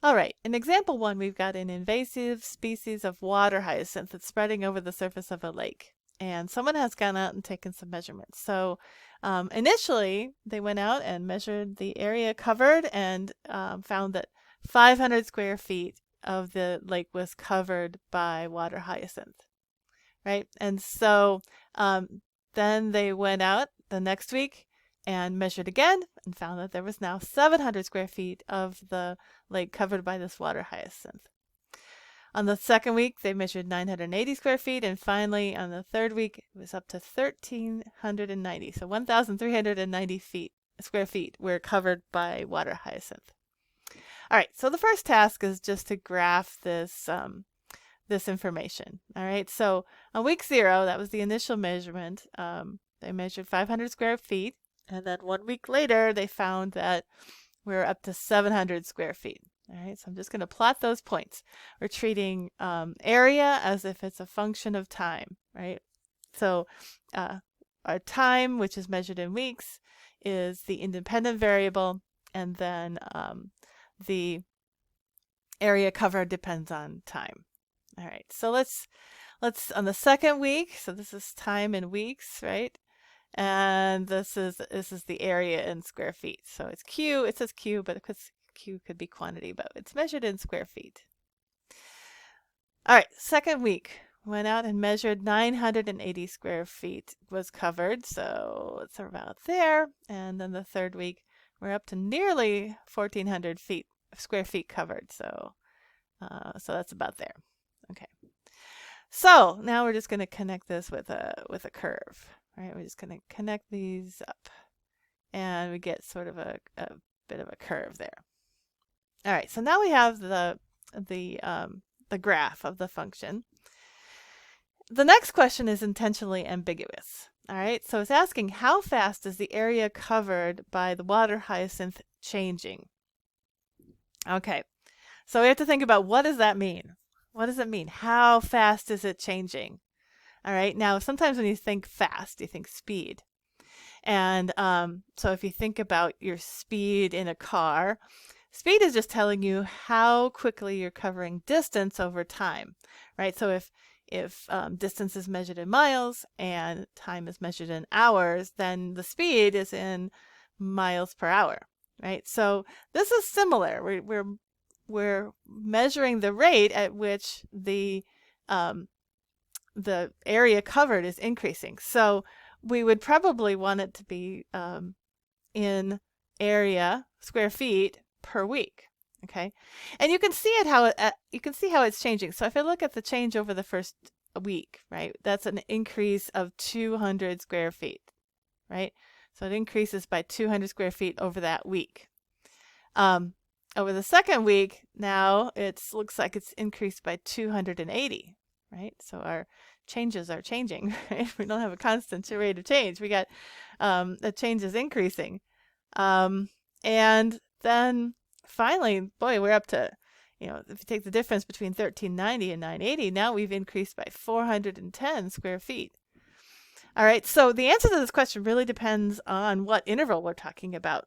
All right, in example one, we've got an invasive species of water hyacinth that's spreading over the surface of a lake. And someone has gone out and taken some measurements. So initially, they went out and measured the area covered and found that 500 square feet of the lake was covered by water hyacinth, right? And so then they went out the next week and measured again and found that there was now 700 square feet of the lake covered by this water hyacinth. On the second week, they measured 980 square feet, and finally, on the third week, it was up to 1,390. So 1,390 square feet were covered by water hyacinth. All right, so the first task is just to graph this information. All right, so on week 0, that was the initial measurement. They measured 500 square feet, and then 1 week later, they found that we were up to 700 square feet. All right, so I'm just going to plot those points. We're treating area as if it's a function of time, right? So our time, which is measured in weeks, is the independent variable, and then the area covered depends on time. All right, so let's on the second week, so this is time in weeks, right? And this is the area in square feet. So it's Q, it says Q, but Q could be quantity, but it's measured in square feet. All right, second week, went out and measured 980 square feet was covered, so it's about there. And then the third week, we're up to nearly 1,400 square feet covered, so that's about there. Okay. So now we're just going to connect this with a curve. Right, we're just going to connect these up, and we get sort of a bit of a curve there. All right, so now we have the graph of the function. The next question is intentionally ambiguous. All right, so it's asking how fast is the area covered by the water hyacinth changing? Okay, so we have to think about, what does that mean? What does it mean? How fast is it changing? All right, now sometimes when you think fast, you think speed. And so if you think about your speed in a car, speed is just telling you how quickly you're covering distance over time, right? So if distance is measured in miles and time is measured in hours, then the speed is in miles per hour, right? So this is similar. We're measuring the rate at which the area covered is increasing. So we would probably want it to be in area, square feet per week. Okay, and you can see you can see how it's changing. So if I look at the change over the first week, right, that's an increase of 200 square feet, right? So it increases by 200 square feet over that week. Over the second week, now it looks like it's increased by 280, right? So our changes are changing, right? We don't have a constant rate of change. We got the change is increasing. And then finally, boy, we're up to, if you take the difference between 1,390 and 980, now we've increased by 410 square feet. All right, so the answer to this question really depends on what interval we're talking about.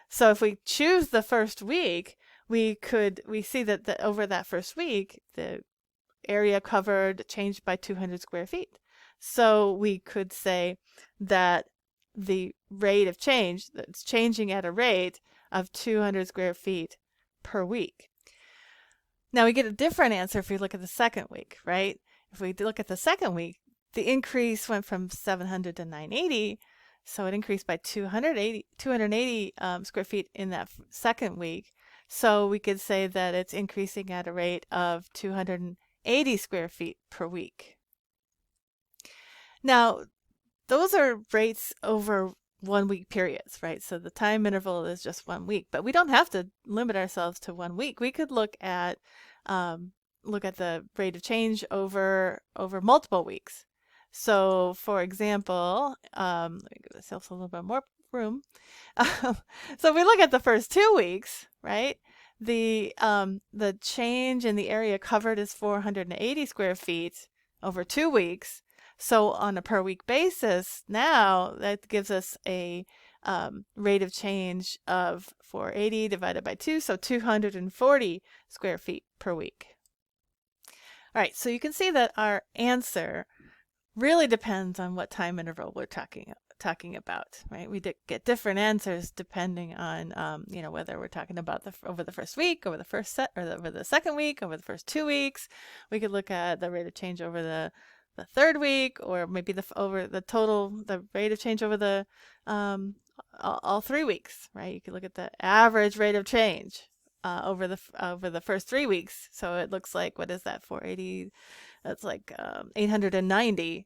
So if we choose the first week, we see that over that first week, the area covered changed by 200 square feet. So we could say that the rate of change, that's changing at a rate of 200 square feet per week. Now we get a different answer if we look at the second week, right? If we look at the second week, the increase went from 700 to 980, so it increased by 280 square feet in that second week. So we could say that it's increasing at a rate of 280 square feet per week. Now, those are rates over 1 week periods, right? So the time interval is just 1 week, but we don't have to limit ourselves to 1 week. We could look at the rate of change over multiple weeks. So, for example, let me give ourselves a little bit more room. So if we look at the first 2 weeks, right? The change in the area covered is 480 square feet over 2 weeks. So on a per week basis, now that gives us a rate of change of 480 divided by 2, so 240 square feet per week. All right, so you can see that our answer really depends on what time interval we're talking about, right? We get different answers depending on, you know, whether we're talking about over the first week, over the first set, or over the second week, over the first 2 weeks. We could look at the rate of change over the third week, or maybe over the rate of change over the all 3 weeks, right? You could look at the average rate of change over the first 3 weeks. So it looks like, what is that, 480? That's like 890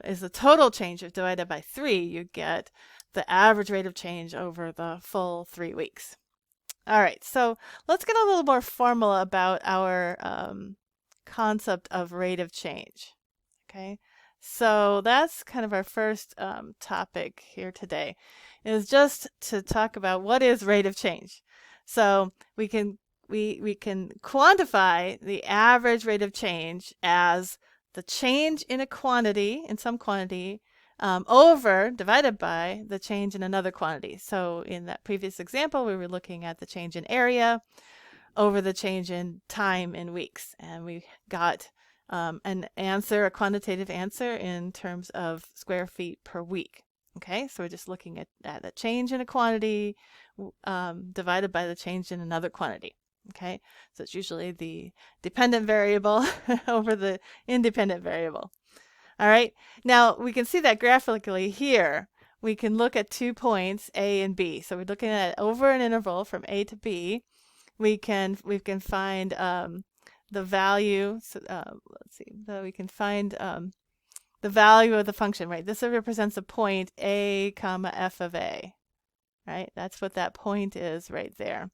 is the total change. If divided by 3, you get the average rate of change over the full 3 weeks. All right, so let's get a little more formal about our concept of rate of change. Okay, so that's kind of our first topic here today, is just to talk about what is rate of change. So we can quantify the average rate of change as the change in a quantity, in some quantity, divided by the change in another quantity. So in that previous example, we were looking at the change in area over the change in time in weeks, and we got an answer, a quantitative answer in terms of square feet per week. Okay, so we're just looking at the change in a quantity divided by the change in another quantity. Okay, so it's usually the dependent variable over the independent variable. All right, now we can see that graphically here. We can look at 2 points, A and B. So we're looking at over an interval from A to B. We can find the value. So, let's see. We can find the value of the function, right? This represents a point A comma f of A, right? That's what that point is right there.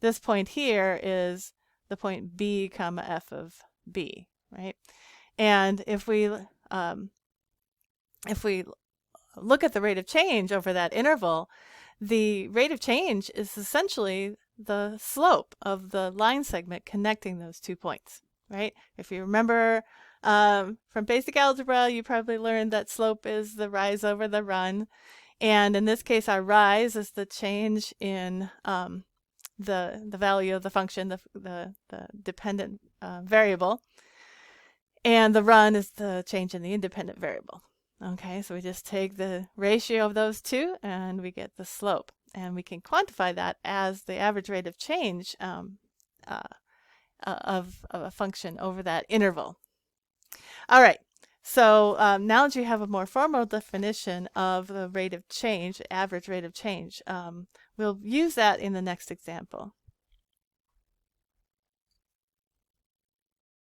This point here is the point B comma f of B, right? And if we look at the rate of change over that interval, the rate of change is essentially the slope of the line segment connecting those 2 points, right? If you remember from basic algebra, you probably learned that slope is the rise over the run. And in this case, our rise is the change in the value of the function, the dependent variable, and the run is the change in the independent variable. Okay, so we just take the ratio of those two and we get the slope, and we can quantify that as the average rate of change of a function over that interval. All right, so now that you have a more formal definition of the rate of change, average rate of change, we'll use that in the next example.